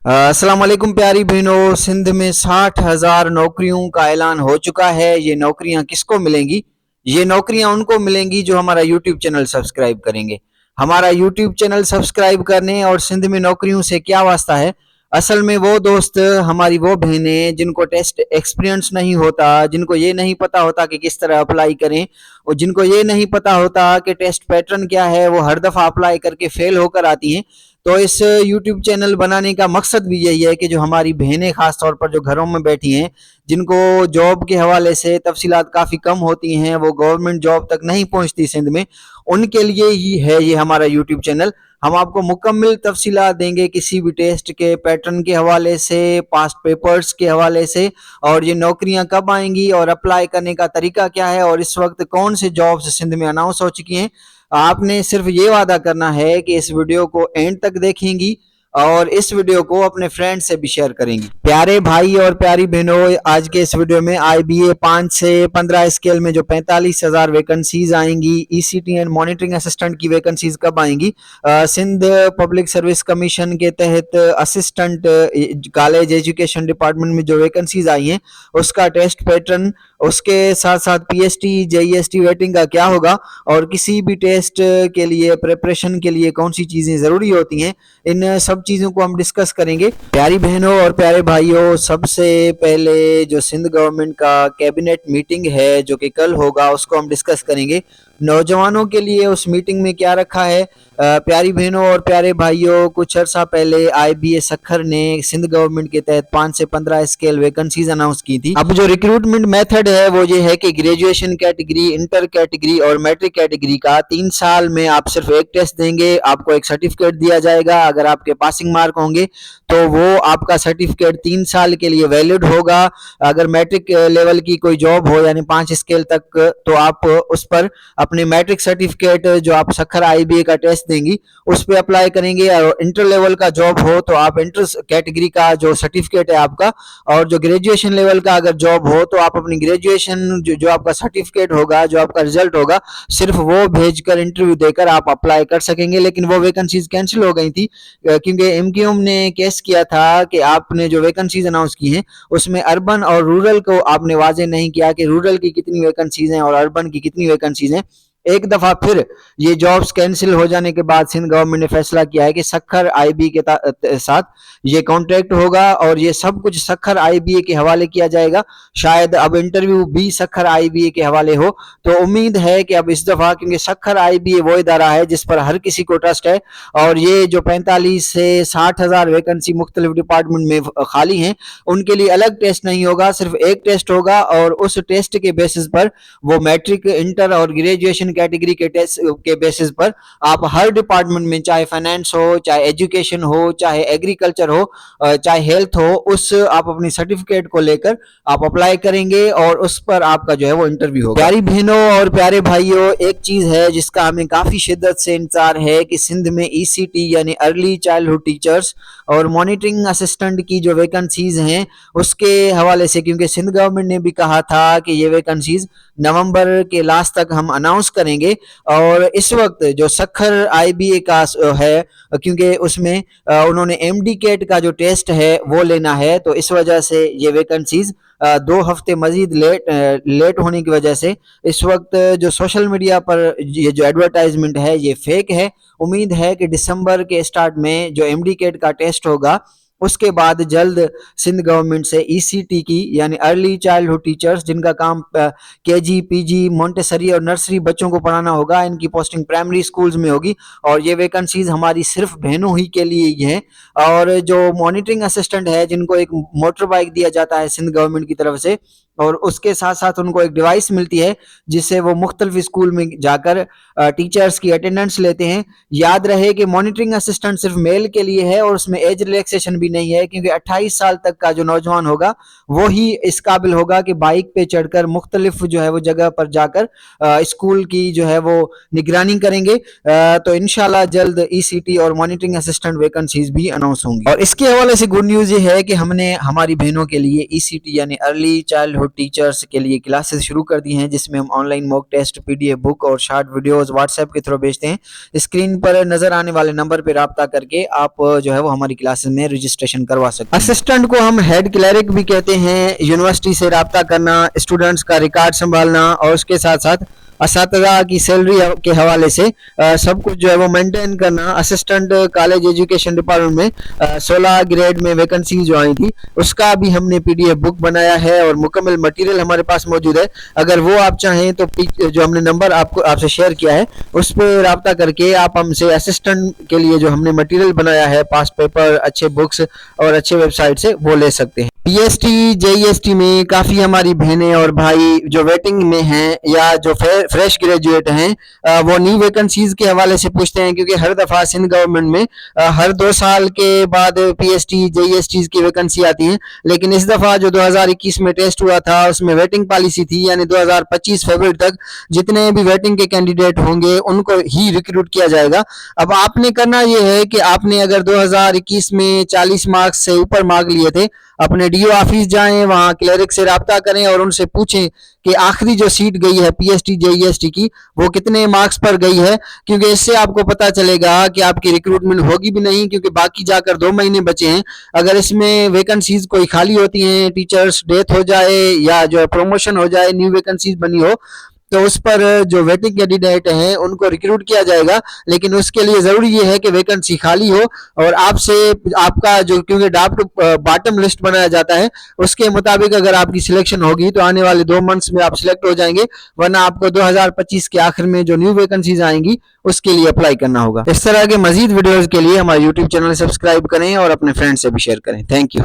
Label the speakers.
Speaker 1: अस्सलाम वालेकुम प्यारी बहनों। सिंध में 60,000 नौकरियों का ऐलान हो चुका है। ये नौकरियां किसको मिलेंगी? ये नौकरियां उनको मिलेंगी जो हमारा यूट्यूब चैनल सब्सक्राइब करेंगे। हमारा यूट्यूब चैनल सब्सक्राइब करने और सिंध में नौकरियों से क्या वास्ता है? असल में वो दोस्त, हमारी वो बहनें जिनको टेस्ट एक्सपीरियंस नहीं होता, जिनको ये नहीं पता होता कि किस तरह अप्लाई करें, और जिनको ये नहीं पता होता कि टेस्ट पैटर्न क्या है, वो हर दफ़ा अप्लाई करके फेल होकर आती हैं। तो इस यूट्यूब चैनल बनाने का मकसद भी यही है कि जो हमारी बहनें खास तौर पर जो घरों में बैठी हैं, जिनको जॉब के हवाले से तफसीलात काफ़ी कम होती हैं, वो गवर्नमेंट जॉब तक नहीं पहुंचती सिंध में, उनके लिए ही है ये हमारा यूट्यूब चैनल। हम आपको मुकम्मल तफसीलात देंगे किसी भी टेस्ट के पैटर्न के हवाले से, पास्ट पेपर्स के हवाले से, और ये नौकरियां कब आएंगी और अप्लाई करने का तरीका क्या है, और इस वक्त कौन से जॉब्स सिंध में अनाउंस हो चुकी हैं। आपने सिर्फ ये वादा करना है कि इस वीडियो को एंड तक देखेंगी और इस वीडियो को अपने फ्रेंड से भी शेयर करेंगी। प्यारे भाई और प्यारी बहनों, आज के इस वीडियो में IBA 5 से 15 स्केल में जो 45,000 वैकेंसीज आएंगी, ECT एंड मॉनिटरिंग असिस्टेंट की वैकेंसीज कब आएंगी, सिंध पब्लिक सर्विस कमीशन के तहत असिस्टेंट कॉलेज एजुकेशन डिपार्टमेंट में जो वैकेंसीज आई हैं उसका टेस्ट पैटर्न, उसके साथ साथ PST JEST वेटिंग का क्या होगा, और किसी भी टेस्ट के लिए प्रिपरेशन के लिए कौन सी चीज़ें ज़रूरी होती हैं, इन सब चीज़ों को हम डिस्कस करेंगे। प्यारी बहनों और प्यारे भाइयों, सबसे पहले जो सिंध गवर्नमेंट का कैबिनेट मीटिंग है जो कि कल होगा, उसको हम डिस्कस करेंगे। नौजवानों के लिए उस मीटिंग में क्या रखा है? प्यारी बहनों और प्यारे भाइयों, कुछ अर्सा पहले IBA सखर ने सिंध गवर्नमेंट के तहत 5 से 15 स्केल वैकेंसीज अनाउंस की थी। अब जो रिक्रूटमेंट मेथड है वो ये है कि ग्रेजुएशन कैटेगरी, इंटर कैटेगरी और मैट्रिक कैटेगरी का 3 साल में आप सिर्फ एक टेस्ट देंगे, आपको एक सर्टिफिकेट दिया जाएगा। अगर आपके पासिंग मार्क होंगे तो वो आपका सर्टिफिकेट 3 साल के लिए वैलिड होगा। अगर मैट्रिक लेवल की कोई जॉब हो यानी 5 स्केल तक, तो आप उस पर अपने मैट्रिक सर्टिफिकेट जो आप सखर IBA का टेस्ट देंगी उस पर अप्लाई करेंगे। और इंटर लेवल का जॉब हो तो आप इंटर कैटेगरी का जो सर्टिफिकेट है आपका, और जो ग्रेजुएशन लेवल का अगर जॉब हो तो आप अपनी ग्रेजुएशन जो आपका सर्टिफिकेट होगा, जो आपका रिजल्ट होगा, सिर्फ वो भेजकर इंटरव्यू देकर आप अप्लाई कर सकेंगे। लेकिन वो वैकेंसीज कैंसिल हो गई थी क्योंकि MQM ने केस किया था कि आपने जो वैकेंसीज अनाउंस की हैं उसमें अर्बन और रूरल को आपने वाजे नहीं किया कि रूरल की कितनी वैकेंसीज हैं और अर्बन की कितनी वैकेंसीज हैं। एक दफा फिर ये जॉब्स कैंसिल हो जाने के बाद सिंध गवर्नमेंट ने फैसला किया है कि सखर IBA के साथ ये कॉन्ट्रैक्ट होगा और ये सब कुछ सखर IBA के हवाले किया जाएगा। शायद अब इंटरव्यू भी सखर IBA के हवाले हो। तो उम्मीद है कि अब इस दफा, क्योंकि सखर IBA वो इदारा है जिस पर हर किसी को ट्रस्ट है, और ये जो 45 से 60,000 वैकेंसी मुख्तलिफ डिपार्टमेंट में खाली हैं, उनके लिए अलग टेस्ट नहीं होगा, सिर्फ एक टेस्ट होगा। और उस टेस्ट के बेसिस पर वो मैट्रिक, इंटर और ग्रेजुएशन कैटेगरी के टेस्ट के बेसिस पर आप हर डिपार्टमेंट में, चाहे फाइनेंस हो, चाहे एजुकेशन हो, चाहे एग्रीकल्चर हो, चाहे हेल्थ हो, उस आप अपनी सर्टिफिकेट को लेकर आप अप्लाई करेंगे और उस पर आपका जो है वो इंटरव्यू होगा। प्यारी बहनों और प्यारे भाइयों, एक चीज है जिसका हमें काफी शिद्दत से इंतजार है कि सिंध में ECT यानी अर्ली चाइल्डहुड टीचर्स और मॉनिटरिंग असिस्टेंट की जो वैकेंसीज हैं उसके हवाले से, क्योंकि सिंध गवर्नमेंट ने भी कहा था कि ये वैकेंसीज नवंबर के लास्ट तक हम अनाउंस करेंगे। और इस वक्त जो सखर IBA का है, क्योंकि उसमें उन्होंने MD कैट का जो टेस्ट है वो लेना है, तो इस वजह से ये वैकेंसीज 2 हफ्ते मजीद लेट होने की वजह से इस वक्त जो सोशल मीडिया पर ये जो एडवर्टाइजमेंट है ये फेक है। उम्मीद है कि दिसंबर के स्टार्ट में जो MD कैट का टेस्ट होगा उसके बाद जल्द सिंध गवर्नमेंट से ECT की यानी अर्ली चाइल्डहुड टीचर्स, जिनका काम KG PG मोंटेसरी और नर्सरी बच्चों को पढ़ाना होगा, इनकी पोस्टिंग प्राइमरी स्कूल्स में होगी। और ये वैकेंसीज हमारी सिर्फ बहनों ही के लिए ही हैं। और जो मॉनिटरिंग असिस्टेंट है, जिनको एक मोटर बाइक दिया जाता है सिंध गवर्नमेंट की तरफ से, और उसके साथ साथ उनको एक डिवाइस मिलती है जिससे वो मुख्तलिफ स्कूल में जाकर टीचर्स की अटेंडेंस लेते हैं। याद रहे कि मॉनिटरिंग असिस्टेंट सिर्फ मेल के लिए है और उसमें एज रिलैक्सेशन भी नहीं है, क्योंकि 28 साल तक का जो नौजवान होगा वो ही इस काबिल होगा कि बाइक पे चढ़कर मुख्तलिफ जो है वो जगह पर जाकर स्कूल की जो है वो निगरानी करेंगे। तो इंशाल्लाह जल्द ECT और मॉनिटरिंग असिस्टेंट वैकेंसीज भी अनाउंस होंगी। और इसके हवाले से गुड न्यूज़ ये है कि हमने हमारी बहनों के लिए ECT यानी अर्ली चाइल्डहुड प्राइवेहुड टीचर्स के लिए क्लासेस शुरू कर दी हैं, जिसमें हम online mock test, PDF book और शॉर्ट वीडियोस व्हाट्सएप के थ्रू भेजते हैं। स्क्रीन पर नजर आने वाले नंबर पर राब्ता करके आप जो है वो हमारी क्लासेस में रजिस्ट्रेशन करवा सकते हैं। असिस्टेंट को हम हेड क्लर्क भी कहते हैं। यूनिवर्सिटी से राब्ता करना, स्टूडेंट्स का रिकॉर्ड संभालना और उसके साथ साथ असातिज़ा की सैलरी के हवाले से सब कुछ जो है वो मेंटेन करना। असिस्टेंट कॉलेज एजुकेशन डिपार्टमेंट में 16 ग्रेड में वैकेंसी जो आई थी उसका भी हमने पीडीएफ बुक बनाया है और मुकम्मल मटेरियल हमारे पास मौजूद है। अगर वो आप चाहें तो जो हमने नंबर आपसे शेयर किया है उस पर राब्ता करके आप हमसे असिस्टेंट के लिए जो हमने मटेरियल बनाया है, पास्ट पेपर, अच्छे बुक्स और अच्छे वेबसाइट से वो ले सकते हैं। पीएसटी जेईएसटी में काफ़ी हमारी बहनें और भाई जो वेटिंग में हैं या जो फ्रेश ग्रेजुएट हैं वो न्यू वैकेंसीज के हवाले से पूछते हैं, क्योंकि हर दफ़ा सिंध गवर्नमेंट में हर 2 साल के बाद पीएसटी जेईएसटी की वैकेंसी आती है। लेकिन इस दफ़ा जो 2021 में टेस्ट हुआ था उसमें वेटिंग पॉलिसी थी, यानी 2025 फरवरी तक जितने भी वेटिंग के कैंडिडेट होंगे उनको ही रिक्रूट किया जाएगा। अब आपने करना ये है कि आपने अगर 2021 में 40 मार्क्स से ऊपर मार्क लिए थे, अपने डीओ ऑफिस जाएं, वहां क्लर्क से राब्ता करें और उनसे पूछें कि आखिरी जो सीट गई है पीएसटी जेईएसटी की वो कितने मार्क्स पर गई है, क्योंकि इससे आपको पता चलेगा कि आपकी रिक्रूटमेंट होगी भी नहीं, क्योंकि बाकी जाकर 2 महीने बचे हैं। अगर इसमें वैकेंसीज कोई खाली होती हैं, टीचर्स डेथ हो जाए या जो प्रमोशन हो जाए, न्यू वैकेंसीज बनी हो, तो उस पर जो वेटिंग कैंडिडेट हैं उनको रिक्रूट किया जाएगा। लेकिन उसके लिए ज़रूरी ये है कि वैकेंसी खाली हो और आपसे आपका जो, क्योंकि टॉप टू बॉटम लिस्ट बनाया जाता है, उसके मुताबिक अगर आपकी सिलेक्शन होगी तो आने वाले 2 मंथ्स में आप सिलेक्ट हो जाएंगे, वरना आपको 2025 के आखिर में जो न्यू वैकेंसीज आएंगी उसके लिए अप्लाई करना होगा। इस तरह के मजीद वीडियोज़ के लिए हमारे यूट्यूब चैनल सब्सक्राइब करें और अपने फ्रेंड से भी शेयर करें। Thank you.